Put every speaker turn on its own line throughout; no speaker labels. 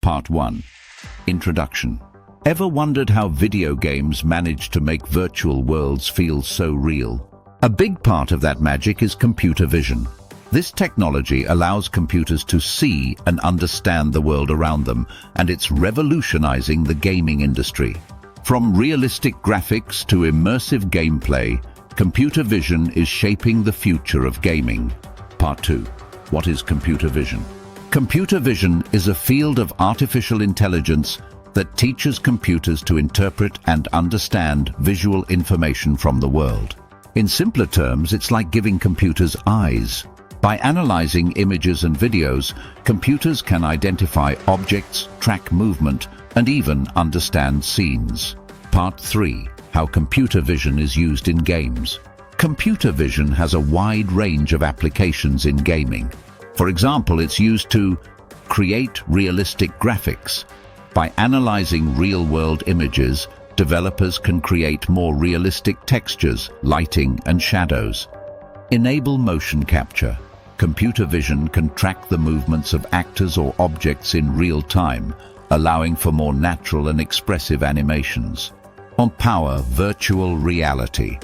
Part 1. Introduction. Ever wondered how video games manage to make virtual worlds feel so real? A big part of that magic is computer vision. This technology allows computers to see and understand the world around them, and it's revolutionizing the gaming industry. From realistic graphics to immersive gameplay, computer vision is shaping the future of gaming. Part 2. What is computer vision? Computer vision is a field of artificial intelligence that teaches computers to interpret and understand visual information from the world. In simpler terms, it's like giving computers eyes. By analyzing images and videos, computers can identify objects, track movement, and even understand scenes. Part 3. How computer vision is used in games. Computer vision has a wide range of applications in gaming. For example, it's used to create realistic graphics. By analyzing real-world images, developers can create more realistic textures, lighting, and shadows. Enable motion capture. Computer vision can track the movements of actors or objects in real time, allowing for more natural and expressive animations. Empower virtual reality.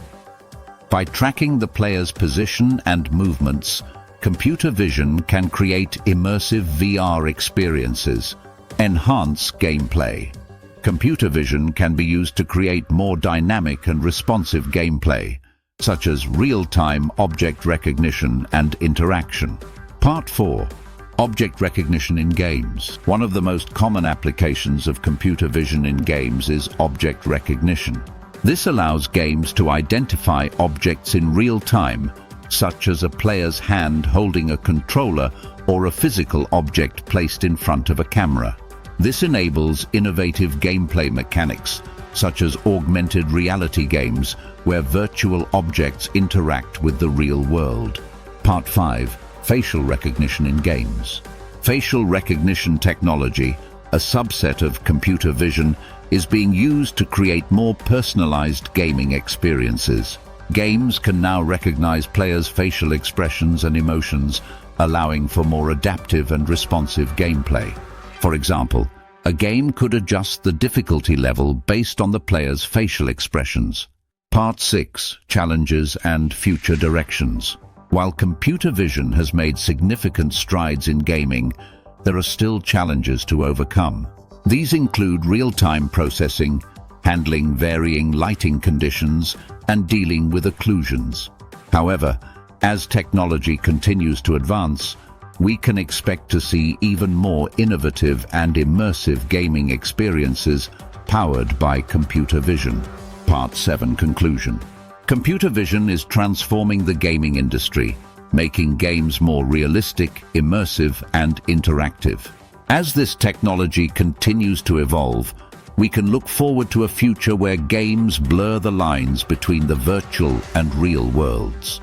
By tracking the player's position and movements, computer vision can create immersive VR experiences. Enhance gameplay. Computer vision can be used to create more dynamic and responsive gameplay, such as real-time object recognition and interaction. Part 4. Object recognition in games. One of the most common applications of computer vision in games is object recognition. This allows games to identify objects in real time, such as a player's hand holding a controller or a physical object placed in front of a camera. This enables innovative gameplay mechanics, such as augmented reality games, where virtual objects interact with the real world. Part 5. Facial recognition in games. Facial recognition technology, a subset of computer vision, is being used to create more personalized gaming experiences. Games can now recognize players' facial expressions and emotions, allowing for more adaptive and responsive gameplay. For example, a game could adjust the difficulty level based on the player's facial expressions. Part 6. Challenges and future directions. While computer vision has made significant strides in gaming, there are still challenges to overcome. These include real-time processing, handling varying lighting conditions, and dealing with occlusions. However, as technology continues to advance, we can expect to see even more innovative and immersive gaming experiences powered by computer vision. Part 7. Conclusion. Computer vision is transforming the gaming industry, making games more realistic, immersive, and interactive. As this technology continues to evolve, we can look forward to a future where games blur the lines between the virtual and real worlds.